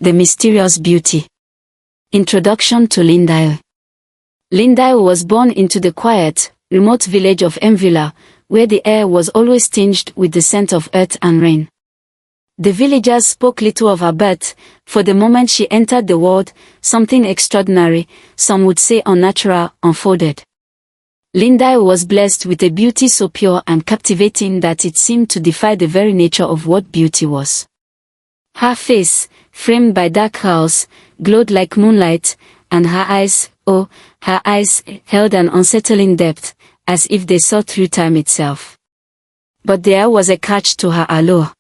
The Mysterious Beauty. Introduction to Lindae. Lindae was born into the quiet, remote village of Mvula, where the air was always tinged with the scent of earth and rain. The villagers spoke little of her birth, for the moment she entered the world, something extraordinary, some would say unnatural, unfolded. Lindae was blessed with a beauty so pure and captivating that it seemed to defy the very nature of what beauty was. Her face, framed by dark curls, glowed like moonlight, and her eyes, held an unsettling depth, as if they saw through time itself. But there was a catch to her allure.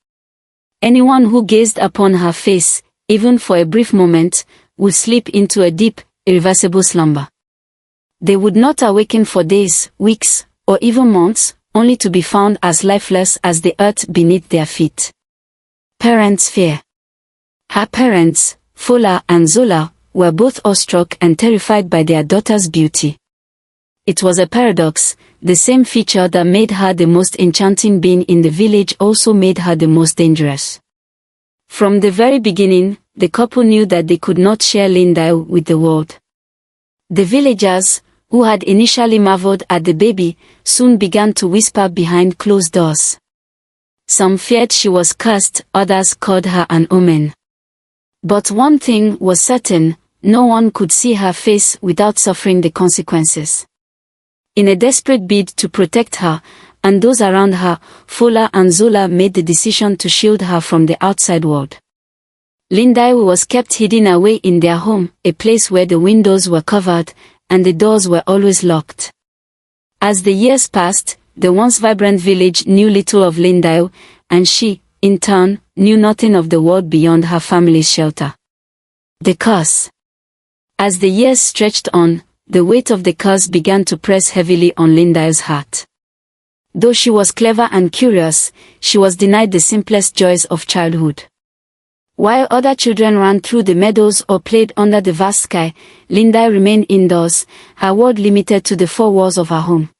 Anyone who gazed upon her face, even for a brief moment, would slip into a deep, irreversible slumber. They would not awaken for days, weeks, or even months, only to be found as lifeless as the earth beneath their feet. Parents' fear. Her parents, Fola and Zola, were both awestruck and terrified by their daughter's beauty. It was a paradox. The same feature that made her the most enchanting being in the village also made her the most dangerous. From the very beginning, the couple knew that they could not share Lindae with the world. The villagers, who had initially marveled at the baby, soon began to whisper behind closed doors. Some feared she was cursed, others called her an omen. But one thing was certain: no one could see her face without suffering the consequences. In a desperate bid to protect her, and those around her, Fola and Zola made the decision to shield her from the outside world. Lindae was kept hidden away in their home, a place where the windows were covered, and the doors were always locked. As the years passed, the once vibrant village knew little of Lindae, and she, in turn, knew nothing of the world beyond her family's shelter. The curse. As the years stretched on, the weight of the curse began to press heavily on Lindae's heart. Though she was clever and curious, she was denied the simplest joys of childhood. While other children ran through the meadows or played under the vast sky, Lindae remained indoors, her world limited to the four walls of her home.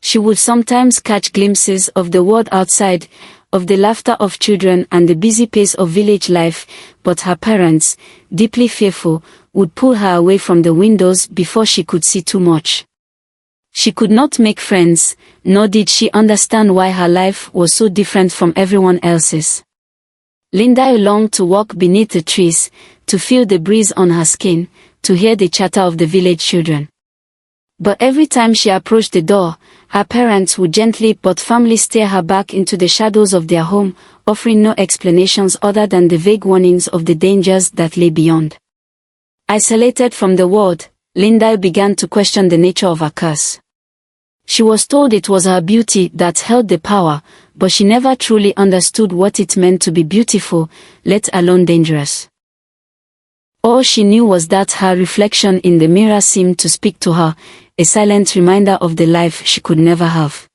She would sometimes catch glimpses of the world outside, of the laughter of children and the busy pace of village life, but her parents, deeply fearful, would pull her away from the windows before she could see too much. She could not make friends, nor did she understand why her life was so different from everyone else's. Lindae longed to walk beneath the trees, to feel the breeze on her skin, to hear the chatter of the village children. But every time she approached the door, her parents would gently but firmly steer her back into the shadows of their home, offering no explanations other than the vague warnings of the dangers that lay beyond. Isolated from the world, Lindae began to question the nature of her curse. She was told it was her beauty that held the power, but she never truly understood what it meant to be beautiful, let alone dangerous. All she knew was that her reflection in the mirror seemed to speak to her, a silent reminder of the life she could never have.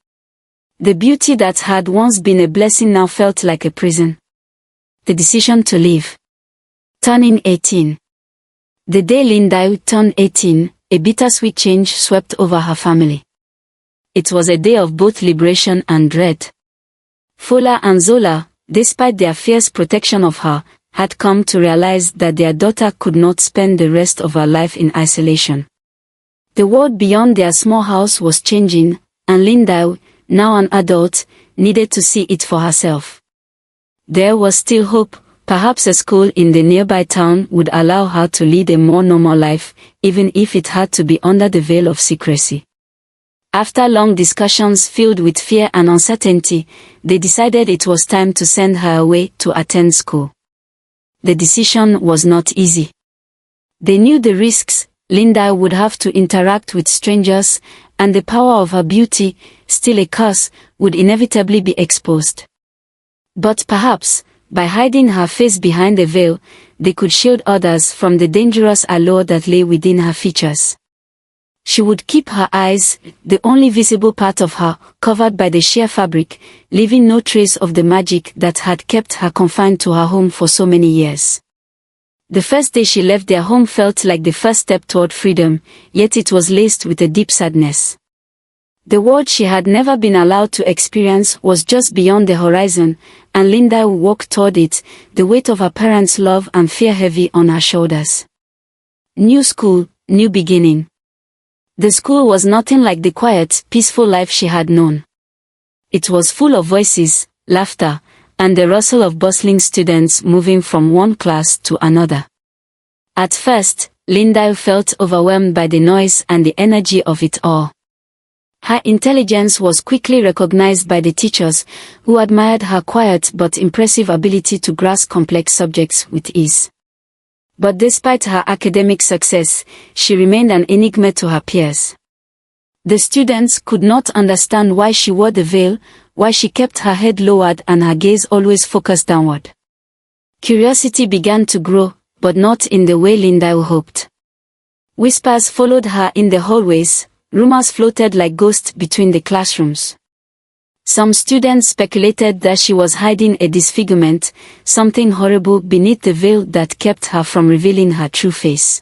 The beauty that had once been a blessing now felt like a prison. The decision to leave. Turning 18. The day Lindae turned 18, a bittersweet change swept over her family. It was a day of both liberation and dread. Fola and Zola, despite their fierce protection of her, had come to realize that their daughter could not spend the rest of her life in isolation. The world beyond their small house was changing, and Lindae, now an adult, needed to see it for herself. There was still hope. Perhaps a school in the nearby town would allow her to lead a more normal life, even if it had to be under the veil of secrecy. After long discussions filled with fear and uncertainty, they decided it was time to send her away to attend school. The decision was not easy. They knew the risks. Lindae would have to interact with strangers, and the power of her beauty, still a curse, would inevitably be exposed. But perhaps, by hiding her face behind a veil, they could shield others from the dangerous allure that lay within her features. She would keep her eyes, the only visible part of her, covered by the sheer fabric, leaving no trace of the magic that had kept her confined to her home for so many years. The first day she left their home felt like the first step toward freedom, yet it was laced with a deep sadness. The world she had never been allowed to experience was just beyond the horizon, and Linda walked toward it, the weight of her parents' love and fear heavy on her shoulders. New school, new beginning. The school was nothing like the quiet, peaceful life she had known. It was full of voices, laughter, and the rustle of bustling students moving from one class to another. At first, Linda felt overwhelmed by the noise and the energy of it all. Her intelligence was quickly recognized by the teachers, who admired her quiet but impressive ability to grasp complex subjects with ease. But despite her academic success, she remained an enigma to her peers. The students could not understand why she wore the veil, why she kept her head lowered and her gaze always focused downward. Curiosity began to grow, but not in the way Linda hoped. Whispers followed her in the hallways, rumors floated like ghosts between the classrooms. Some students speculated that she was hiding a disfigurement, something horrible beneath the veil that kept her from revealing her true face.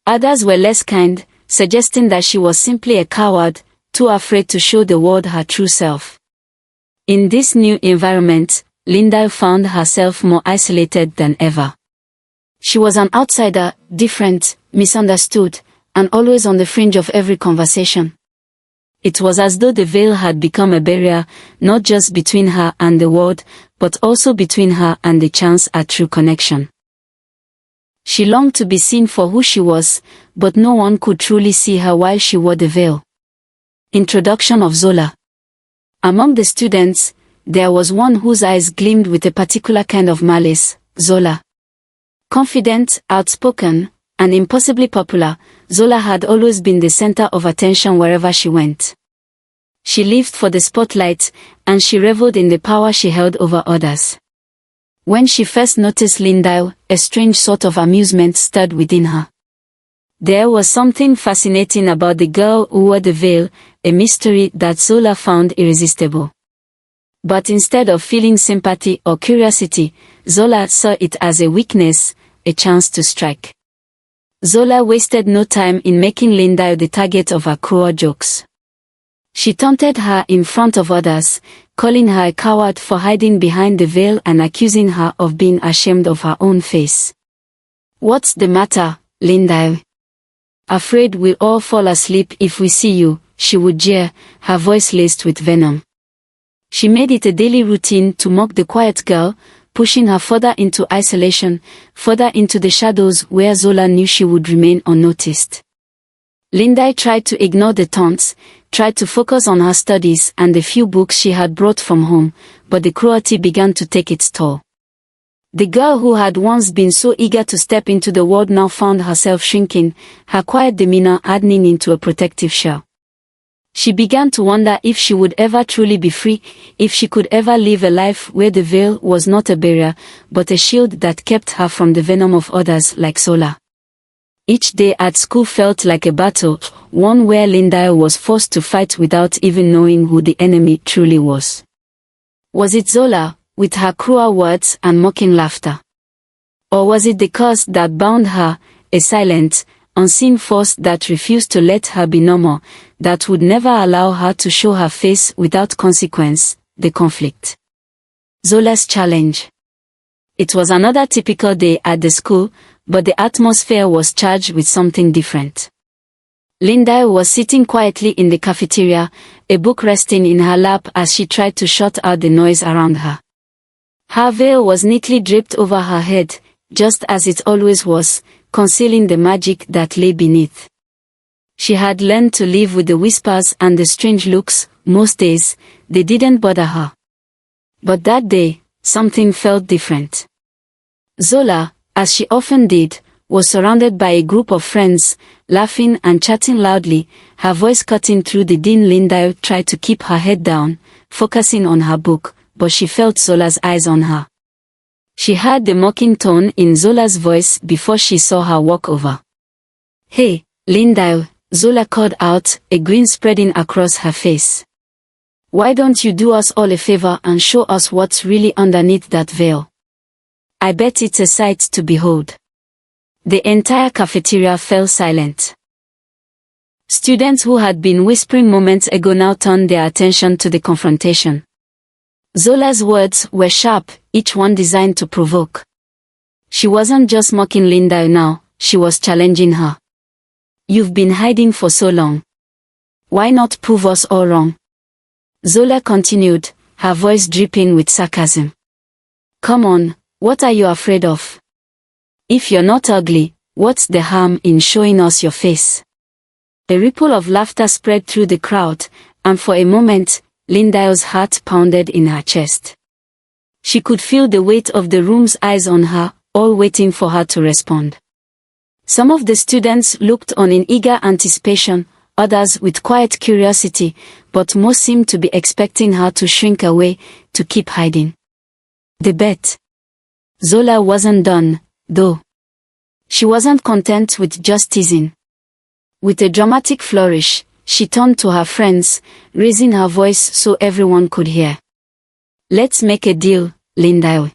Others were less kind, suggesting that she was simply a coward, too afraid to show the world her true self. In this new environment, Linda found herself more isolated than ever. She was an outsider, different, misunderstood, and always on the fringe of every conversation. It was as though the veil had become a barrier, not just between her and the world, but also between her and the chance at true connection. She longed to be seen for who she was, but no one could truly see her while she wore the veil. Introduction of Zola. Among the students, there was one whose eyes gleamed with a particular kind of malice, Zola. Confident, outspoken, and impossibly popular, Zola had always been the center of attention wherever she went. She lived for the spotlight, and she reveled in the power she held over others. When she first noticed Linda, a strange sort of amusement stirred within her. There was something fascinating about the girl who wore the veil, a mystery that Zola found irresistible. But instead of feeling sympathy or curiosity, Zola saw it as a weakness, a chance to strike. Zola wasted no time in making Linda the target of her cruel jokes. She taunted her in front of others, calling her a coward for hiding behind the veil and accusing her of being ashamed of her own face. "What's the matter, Linda? Afraid we'll all fall asleep if we see you," she would jeer, her voice laced with venom. She made it a daily routine to mock the quiet girl, pushing her further into isolation, further into the shadows where Zola knew she would remain unnoticed. Linda tried to ignore the taunts, tried to focus on her studies and the few books she had brought from home, but the cruelty began to take its toll. The girl who had once been so eager to step into the world now found herself shrinking, her quiet demeanor hardening into a protective shell. She began to wonder if she would ever truly be free, if she could ever live a life where the veil was not a barrier, but a shield that kept her from the venom of others like Zola. Each day at school felt like a battle, one where Linda was forced to fight without even knowing who the enemy truly was. Was it Zola, with her cruel words and mocking laughter? Or was it the curse that bound her, a silent, unseen force that refused to let her be normal, that would never allow her to show her face without consequence, the conflict? Zola's challenge. It was another typical day at the school, but the atmosphere was charged with something different. Linda was sitting quietly in the cafeteria, a book resting in her lap as she tried to shut out the noise around her. Her veil was neatly draped over her head, just as it always was, concealing the magic that lay beneath. She had learned to live with the whispers and the strange looks. Most days, they didn't bother her. But that day, something felt different. Zola, as she often did, was surrounded by a group of friends, laughing and chatting loudly, her voice cutting through the din. Linda tried to keep her head down, focusing on her book, but she felt Zola's eyes on her. She heard the mocking tone in Zola's voice before she saw her walk over. "Hey, Linda," Zola called out, a grin spreading across her face. "Why don't you do us all a favor and show us what's really underneath that veil? I bet it's a sight to behold." The entire cafeteria fell silent. Students who had been whispering moments ago now turned their attention to the confrontation. Zola's words were sharp, each one designed to provoke. She wasn't just mocking Linda now, she was challenging her. You've been hiding for so long. Why not prove us all wrong? Zola continued, her voice dripping with sarcasm. Come on, what are you afraid of? If you're not ugly, what's the harm in showing us your face? A ripple of laughter spread through the crowd, and for a moment, Linda's heart pounded in her chest. She could feel the weight of the room's eyes on her, all waiting for her to respond. Some of the students looked on in eager anticipation, others with quiet curiosity, but most seemed to be expecting her to shrink away, to keep hiding. The bet. Zola wasn't done, though. She wasn't content with just teasing. With a dramatic flourish, she turned to her friends, raising her voice so everyone could hear. Let's make a deal, Linda.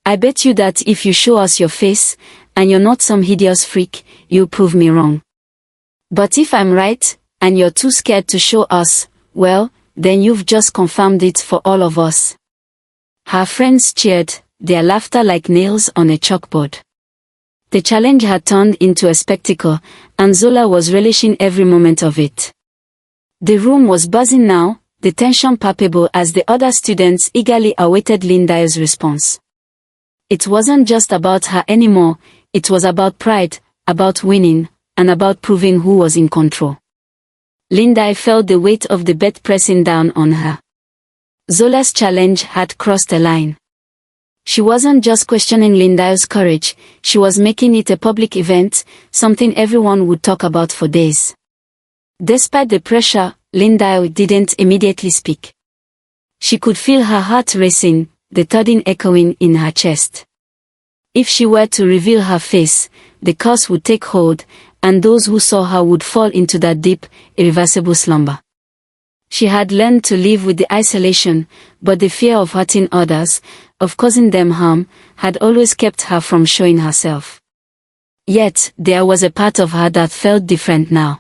I bet you that if you show us your face, and you're not some hideous freak, you'll prove me wrong. But if I'm right, and you're too scared to show us, well, then you've just confirmed it for all of us. Her friends cheered, their laughter like nails on a chalkboard. The challenge had turned into a spectacle, and Zola was relishing every moment of it. The room was buzzing now, the tension palpable as the other students eagerly awaited Linda's response. It wasn't just about her anymore, it was about pride, about winning, and about proving who was in control. Linda felt the weight of the bet pressing down on her. Zola's challenge had crossed a line. She wasn't just questioning Linda's courage, she was making it a public event, something everyone would talk about for days. Despite the pressure, Linda didn't immediately speak. She could feel her heart racing, the thudding echoing in her chest. If she were to reveal her face, the curse would take hold, and those who saw her would fall into that deep, irreversible slumber. She had learned to live with the isolation, but the fear of hurting others, of causing them harm, had always kept her from showing herself. Yet, there was a part of her that felt different now.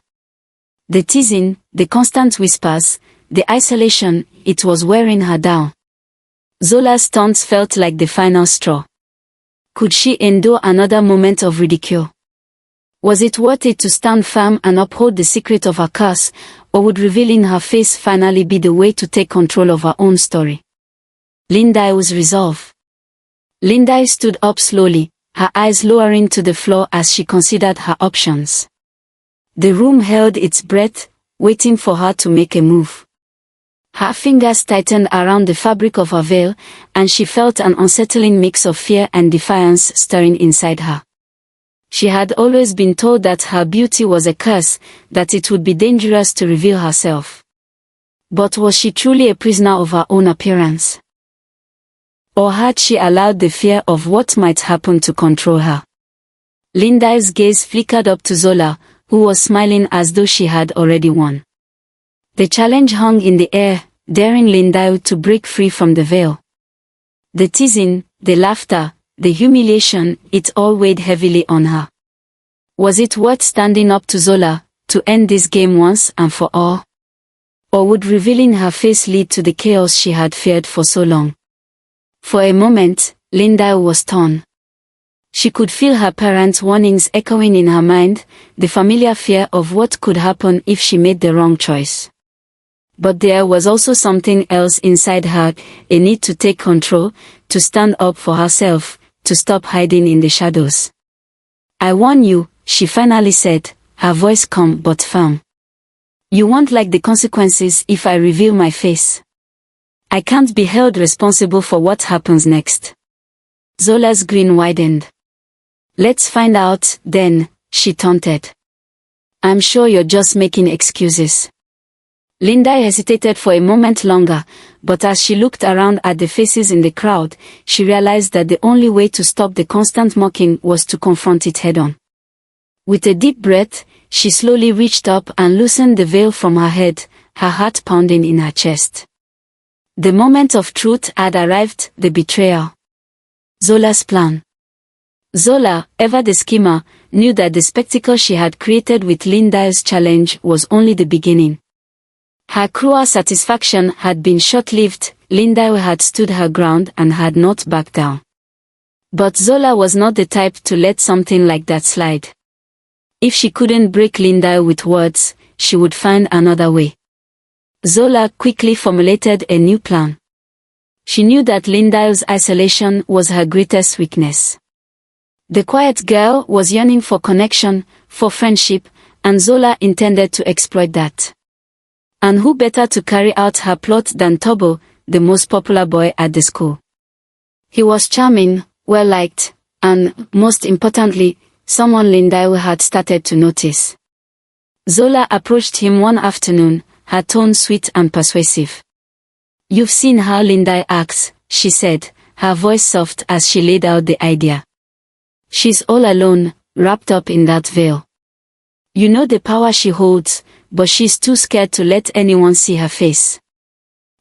The teasing, the constant whispers, the isolation, it was wearing her down. Zola's taunts felt like the final straw. Could she endure another moment of ridicule? Was it worth it to stand firm and uphold the secret of her curse, or would revealing her face finally be the way to take control of her own story? Linda's resolve. Linda stood up slowly, her eyes lowering to the floor as she considered her options. The room held its breath, waiting for her to make a move. Her fingers tightened around the fabric of her veil, and she felt an unsettling mix of fear and defiance stirring inside her. She had always been told that her beauty was a curse, that it would be dangerous to reveal herself. But was she truly a prisoner of her own appearance? Or had she allowed the fear of what might happen to control her? Linda's gaze flickered up to Zola, who was smiling as though she had already won. The challenge hung in the air, daring Linda to break free from the veil. The teasing, the laughter, the humiliation, it all weighed heavily on her. Was it worth standing up to Zola, to end this game once and for all? Or would revealing her face lead to the chaos she had feared for so long? For a moment, Linda was torn. She could feel her parents' warnings echoing in her mind, the familiar fear of what could happen if she made the wrong choice. But there was also something else inside her, a need to take control, to stand up for herself, to stop hiding in the shadows. I warn you, she finally said, her voice calm but firm. You won't like the consequences if I reveal my face. I can't be held responsible for what happens next. Zola's grin widened. Let's find out, then, she taunted. I'm sure you're just making excuses. Linda hesitated for a moment longer, but as she looked around at the faces in the crowd, she realized that the only way to stop the constant mocking was to confront it head-on. With a deep breath, she slowly reached up and loosened the veil from her head, her heart pounding in her chest. The moment of truth had arrived, the betrayal. Zola's plan. Zola, ever the schemer, knew that the spectacle she had created with Linda's challenge was only the beginning. Her cruel satisfaction had been short-lived, Linda had stood her ground and had not backed down. But Zola was not the type to let something like that slide. If she couldn't break Linda with words, she would find another way. Zola quickly formulated a new plan. She knew that Linda's isolation was her greatest weakness. The quiet girl was yearning for connection, for friendship, and Zola intended to exploit that. And who better to carry out her plot than Tobo, the most popular boy at the school? He was charming, well-liked, and, most importantly, someone Linda had started to notice. Zola approached him one afternoon, her tone sweet and persuasive. "You've seen how Linda acts," she said, her voice soft as she laid out the idea. "She's all alone, wrapped up in that veil. You know the power she holds, but she's too scared to let anyone see her face.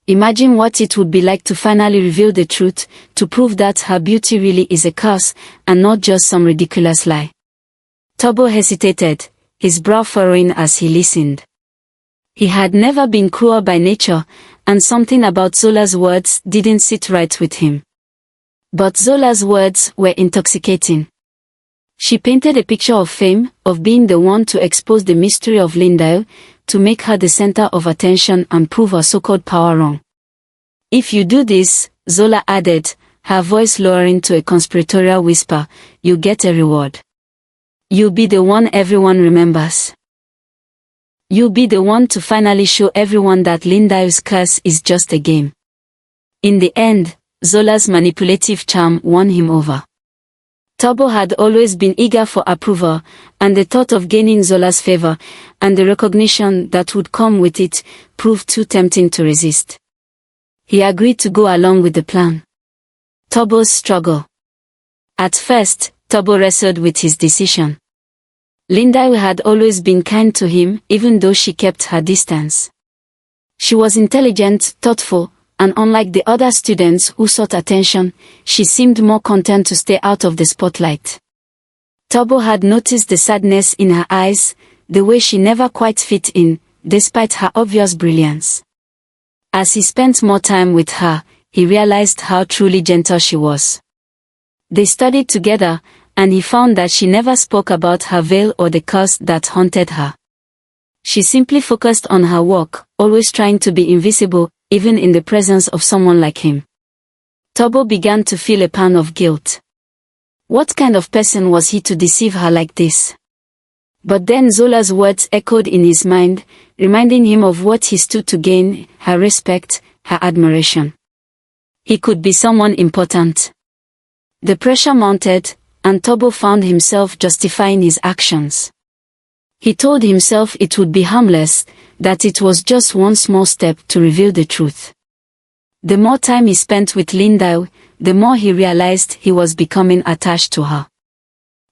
Imagine what it would be like to finally reveal the truth, to prove that her beauty really is a curse, and not just some ridiculous lie." Tobo hesitated, his brow furrowing as he listened. He had never been cruel by nature, and something about Zola's words didn't sit right with him. But Zola's words were intoxicating. She painted a picture of fame, of being the one to expose the mystery of Linda, to make her the center of attention and prove her so-called power wrong. "If you do this," Zola added, her voice lowering to a conspiratorial whisper, "you get a reward. You'll be the one everyone remembers. You'll be the one to finally show everyone that Linda's curse is just a game." In the end, Zola's manipulative charm won him over. Tobo had always been eager for approval, and the thought of gaining Zola's favor, and the recognition that would come with it, proved too tempting to resist. He agreed to go along with the plan. Tobo's struggle. At first, Tobo wrestled with his decision. Linda had always been kind to him, even though she kept her distance. She was intelligent, thoughtful, and unlike the other students who sought attention, she seemed more content to stay out of the spotlight. Tobo had noticed the sadness in her eyes, the way she never quite fit in, despite her obvious brilliance. As he spent more time with her, he realized how truly gentle she was. They studied together, and he found that she never spoke about her veil or the curse that haunted her. She simply focused on her work, always trying to be invisible, even in the presence of someone like him. Tobo began to feel a pang of guilt. What kind of person was he to deceive her like this? But then Zola's words echoed in his mind, reminding him of what he stood to gain, her respect, her admiration. He could be someone important. The pressure mounted, and Tobo found himself justifying his actions. He told himself it would be harmless, that it was just one small step to reveal the truth. The more time he spent with Linda, the more he realized he was becoming attached to her.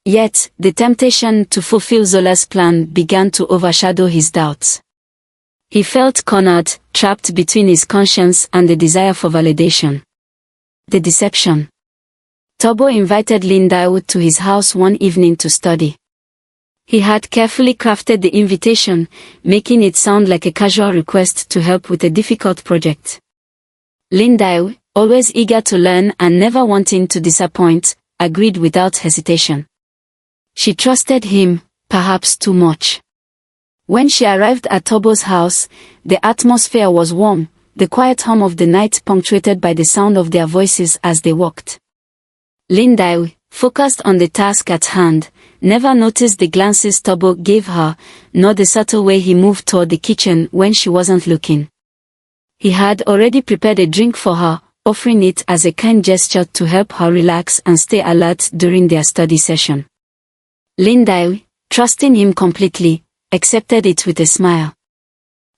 Yet, the temptation to fulfill Zola's plan began to overshadow his doubts. He felt cornered, trapped between his conscience and the desire for validation. The deception. Tobo invited Linda to his house one evening to study. He had carefully crafted the invitation, making it sound like a casual request to help with a difficult project. Linda, always eager to learn and never wanting to disappoint, agreed without hesitation. She trusted him, perhaps too much. When she arrived at Tobo's house, the atmosphere was warm, the quiet hum of the night punctuated by the sound of their voices as they walked. Linda, focused on the task at hand, never noticed the glances Tobo gave her, nor the subtle way he moved toward the kitchen when she wasn't looking. He had already prepared a drink for her, offering it as a kind gesture to help her relax and stay alert during their study session. Linda, trusting him completely, accepted it with a smile.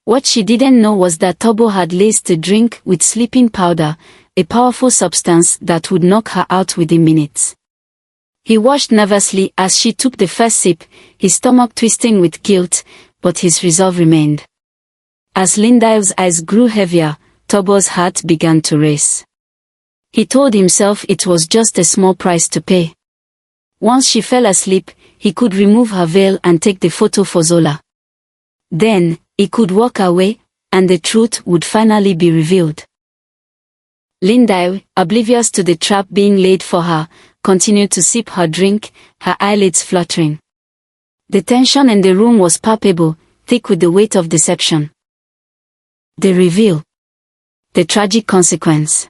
What she didn't know was that Tobo had laced the drink with sleeping powder, a powerful substance that would knock her out within minutes. He watched nervously as she took the first sip, his stomach twisting with guilt, but his resolve remained. As Linda's eyes grew heavier, Tobo's heart began to race. He told himself it was just a small price to pay. Once she fell asleep, he could remove her veil and take the photo for Zola. Then, he could walk away, and the truth would finally be revealed. Linda, oblivious to the trap being laid for her, continued to sip her drink, her eyelids fluttering. The tension in the room was palpable, thick with the weight of deception. The reveal. The tragic consequence.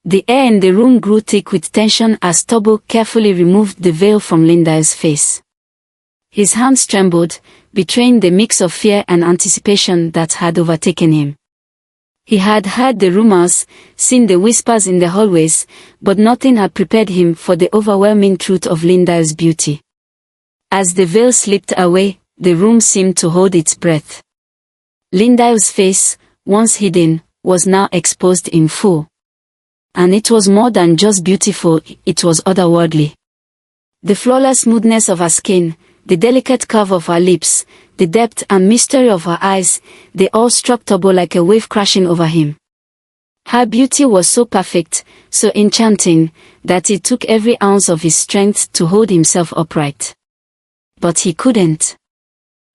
The air in the room grew thick with tension as Tobo carefully removed the veil from Linda's face. His hands trembled, betraying the mix of fear and anticipation that had overtaken him. He had heard the rumors, seen the whispers in the hallways, but nothing had prepared him for the overwhelming truth of Linda's beauty. As the veil slipped away, the room seemed to hold its breath. Linda's face, once hidden, was now exposed in full. And it was more than just beautiful, it was otherworldly. The flawless smoothness of her skin, the delicate curve of her lips, the depth and mystery of her eyes, they all struck Tobo like a wave crashing over him. Her beauty was so perfect, so enchanting, that it took every ounce of his strength to hold himself upright. But he couldn't.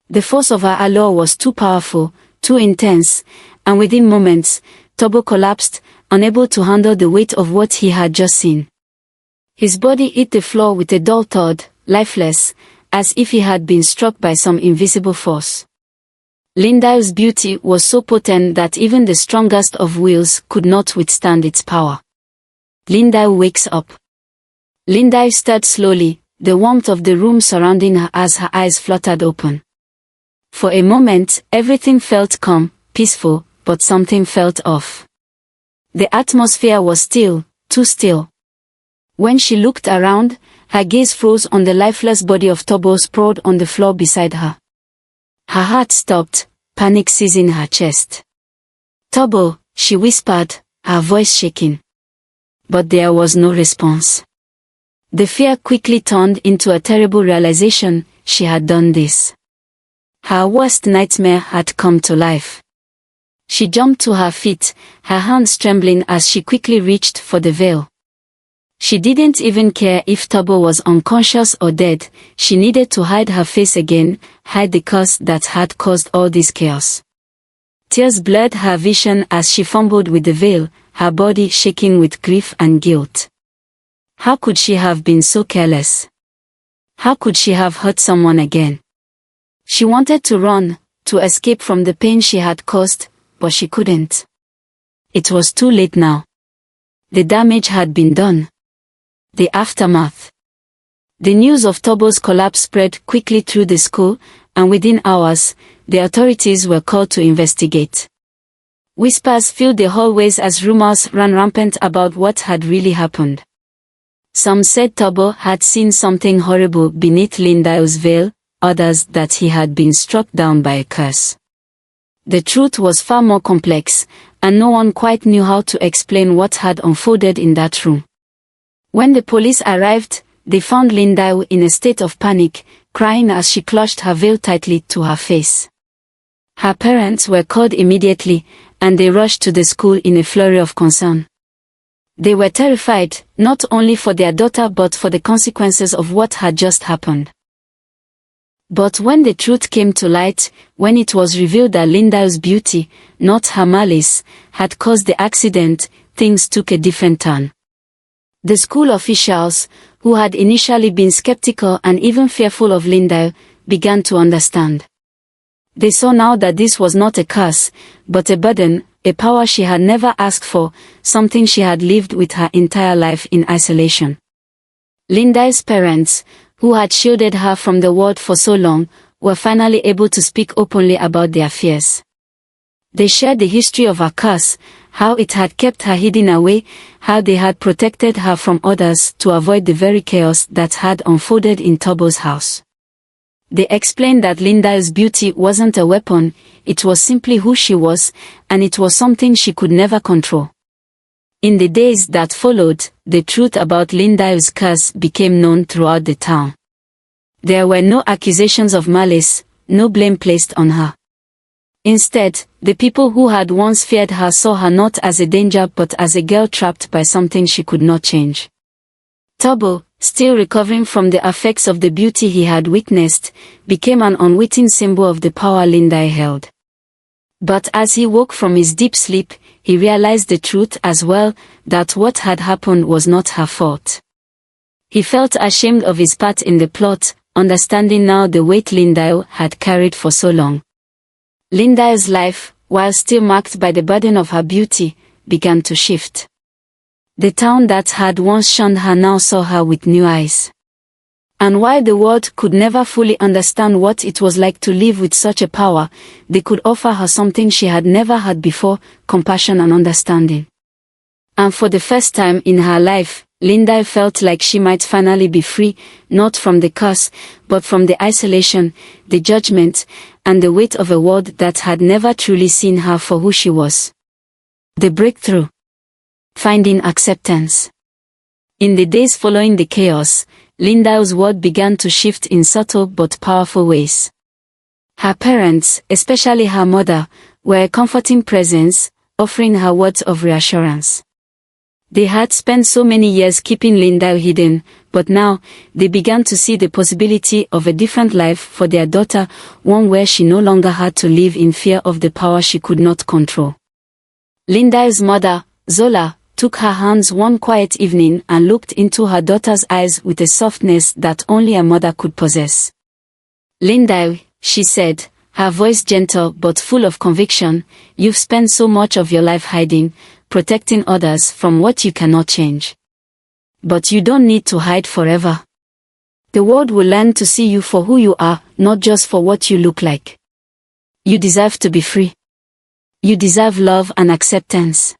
The force of her allure was too powerful, too intense, and within moments, Tobo collapsed, unable to handle the weight of what he had just seen. His body hit the floor with a dull thud, lifeless, as if he had been struck by some invisible force. Linda's beauty was so potent that even the strongest of wills could not withstand its power. Linda wakes up. Linda stirred slowly, the warmth of the room surrounding her as her eyes fluttered open. For a moment, everything felt calm, peaceful, but something felt off. The atmosphere was still, too still. When she looked around, her gaze froze on the lifeless body of Tobo sprawled on the floor beside her. Her heart stopped, panic seizing her chest. "Tobo," she whispered, her voice shaking. But there was no response. The fear quickly turned into a terrible realization: she had done this. Her worst nightmare had come to life. She jumped to her feet, her hands trembling as she quickly reached for the veil. She didn't even care if Tobo was unconscious or dead. She needed to hide her face again, hide the curse that had caused all this chaos. Tears blurred her vision as she fumbled with the veil, her body shaking with grief and guilt. How could she have been so careless? How could she have hurt someone again? She wanted to run, to escape from the pain she had caused, but she couldn't. It was too late now. The damage had been done. The aftermath. The news of Tobo's collapse spread quickly through the school, and within hours, the authorities were called to investigate. Whispers filled the hallways as rumors ran rampant about what had really happened. Some said Tobo had seen something horrible beneath Linda's veil, others that he had been struck down by a curse. The truth was far more complex, and no one quite knew how to explain what had unfolded in that room. When the police arrived, they found Linda in a state of panic, crying as she clutched her veil tightly to her face. Her parents were called immediately, and they rushed to the school in a flurry of concern. They were terrified, not only for their daughter but for the consequences of what had just happened. But when the truth came to light, when it was revealed that Linda's beauty, not her malice, had caused the accident, things took a different turn. The school officials, who had initially been skeptical and even fearful of Linda, began to understand. They saw now that this was not a curse, but a burden, a power she had never asked for, something she had lived with her entire life in isolation. Linda's parents, who had shielded her from the world for so long, were finally able to speak openly about their fears. They shared the history of her curse, how it had kept her hidden away, how they had protected her from others to avoid the very chaos that had unfolded in Tobo's house. They explained that Linda's beauty wasn't a weapon, it was simply who she was, and it was something she could never control. In the days that followed, the truth about Linda's curse became known throughout the town. There were no accusations of malice, no blame placed on her. Instead, the people who had once feared her saw her not as a danger but as a girl trapped by something she could not change. Tobo, still recovering from the effects of the beauty he had witnessed, became an unwitting symbol of the power Linda held. But as he woke from his deep sleep, he realized the truth as well, that what had happened was not her fault. He felt ashamed of his part in the plot, understanding now the weight Lindahl had carried for so long. Lindahl's life, while still marked by the burden of her beauty, began to shift. The town that had once shunned her now saw her with new eyes. And while the world could never fully understand what it was like to live with such a power, they could offer her something she had never had before, compassion and understanding. And for the first time in her life, Lindahl felt like she might finally be free, not from the curse, but from the isolation, the judgment, and the weight of a world that had never truly seen her for who she was. The breakthrough. Finding acceptance. In the days following the chaos, Lindahl's world began to shift in subtle but powerful ways. Her parents, especially her mother, were a comforting presence, offering her words of reassurance. They had spent so many years keeping Lindahl hidden, but now, they began to see the possibility of a different life for their daughter, one where she no longer had to live in fear of the power she could not control. Lindahl's mother, Zola, took her hands one quiet evening and looked into her daughter's eyes with a softness that only a mother could possess. "Lindahl," she said, her voice gentle but full of conviction, "you've spent so much of your life hiding, protecting others from what you cannot change. But you don't need to hide forever. The world will learn to see you for who you are, not just for what you look like. You deserve to be free. You deserve love and acceptance."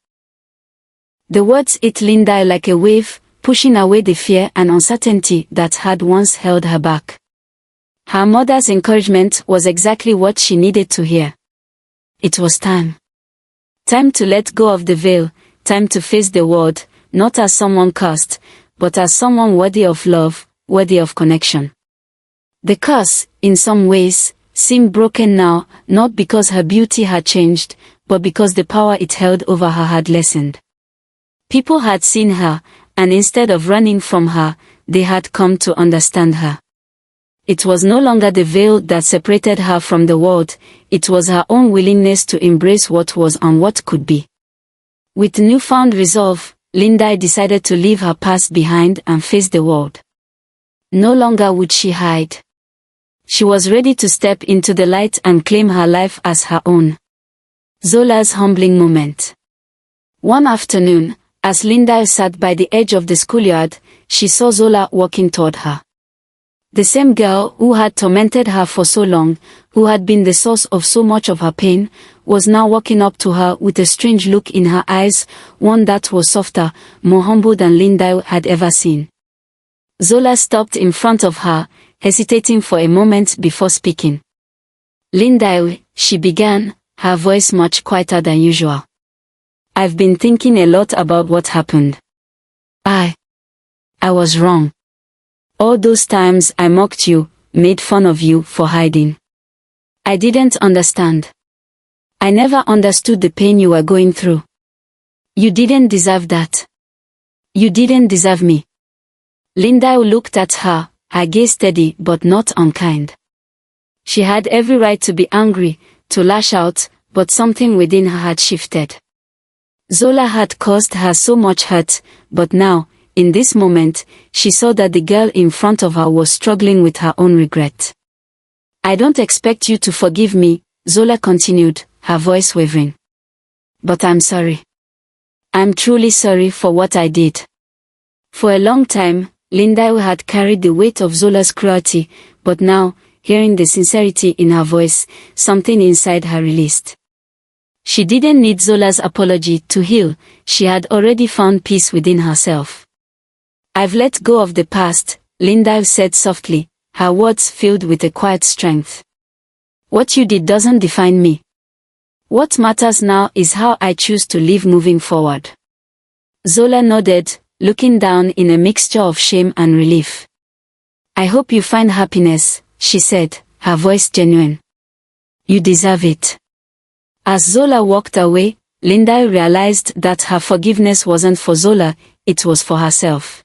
The words hit Lindahl like a wave, pushing away the fear and uncertainty that had once held her back. Her mother's encouragement was exactly what she needed to hear. It was time. Time to let go of the veil, time to face the world, not as someone cursed, but as someone worthy of love, worthy of connection. The curse, in some ways, seemed broken now, not because her beauty had changed, but because the power it held over her had lessened. People had seen her, and instead of running from her, they had come to understand her. It was no longer the veil that separated her from the world, it was her own willingness to embrace what was and what could be. With newfound resolve, Lindahl decided to leave her past behind and face the world. No longer would she hide. She was ready to step into the light and claim her life as her own. Zola's humbling moment. One afternoon, as Lindahl sat by the edge of the schoolyard, she saw Zola walking toward her. The same girl who had tormented her for so long, who had been the source of so much of her pain, was now walking up to her with a strange look in her eyes, one that was softer, more humble than Lindahl had ever seen. Zola stopped in front of her, hesitating for a moment before speaking. "Lindahl," she began, her voice much quieter than usual. "I've been thinking a lot about what happened. I was wrong. All those times I mocked you, made fun of you for hiding. I didn't understand. I never understood the pain you were going through. You didn't deserve that. You didn't deserve me." Lindahl looked at her, her gaze steady but not unkind. She had every right to be angry, to lash out, but something within her had shifted. Zola had caused her so much hurt, but now, in this moment, she saw that the girl in front of her was struggling with her own regret. "I don't expect you to forgive me," Zola continued, her voice wavering. "But I'm sorry. I'm truly sorry for what I did." For a long time, Lindahl had carried the weight of Zola's cruelty, but now, hearing the sincerity in her voice, something inside her released. She didn't need Zola's apology to heal, she had already found peace within herself. "I've let go of the past," Lindahl said softly, her words filled with a quiet strength. "What you did doesn't define me. What matters now is how I choose to live moving forward." Zola nodded, looking down in a mixture of shame and relief. "I hope you find happiness," she said, her voice genuine. "You deserve it." As Zola walked away, Lindahl realized that her forgiveness wasn't for Zola, it was for herself.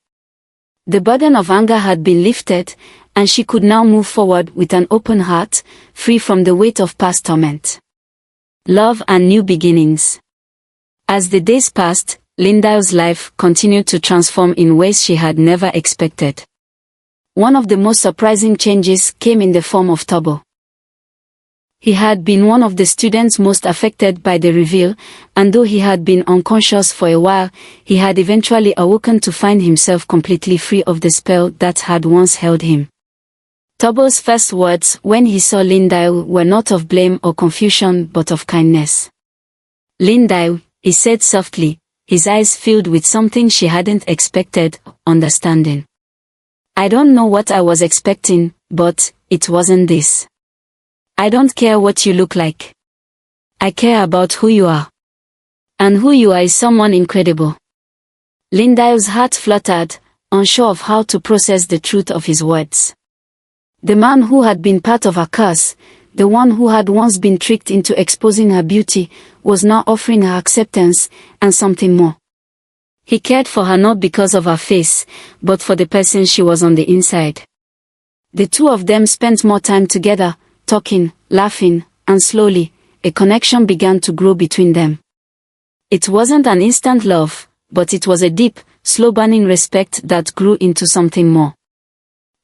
The burden of anger had been lifted, and she could now move forward with an open heart, free from the weight of past torment. love and new beginnings. As the days passed, Lindile's life continued to transform in ways she had never expected. One of the most surprising changes came in the form of Tobo. He had been one of the students most affected by the reveal, and though he had been unconscious for a while, he had eventually awoken to find himself completely free of the spell that had once held him. Tobo's first words when he saw Lindile were not of blame or confusion but of kindness. "Lindile," he said softly, his eyes filled with something she hadn't expected, understanding. "I don't know what I was expecting, but it wasn't this. I don't care what you look like. I care about who you are. And who you are is someone incredible." Lindile's heart fluttered, unsure of how to process the truth of his words. The man who had been part of her curse, the one who had once been tricked into exposing her beauty, was now offering her acceptance, and something more. He cared for her not because of her face, but for the person she was on the inside. The two of them spent more time together, talking, laughing, and slowly, a connection began to grow between them. It wasn't an instant love, but it was a deep, slow-burning respect that grew into something more.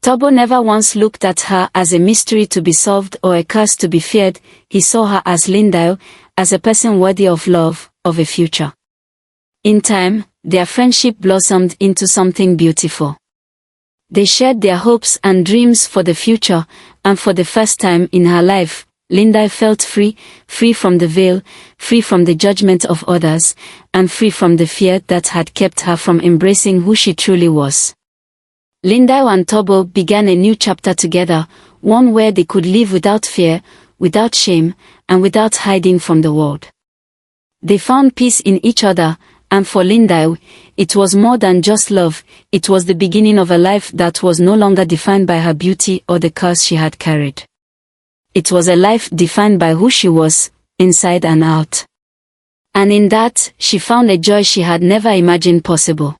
Tobo never once looked at her as a mystery to be solved or a curse to be feared. He saw her as Lindile, as a person worthy of love, of a future. In time, their friendship blossomed into something beautiful. They shared their hopes and dreams for the future, and for the first time in her life, Lindile felt free, free from the veil, free from the judgment of others, and free from the fear that had kept her from embracing who she truly was. Lindile and Tobo began a new chapter together, one where they could live without fear, without shame, and without hiding from the world. They found peace in each other, and for Lindile, it was more than just love. It was the beginning of a life that was no longer defined by her beauty or the curse she had carried. It was a life defined by who she was, inside and out. And in that, she found a joy she had never imagined possible.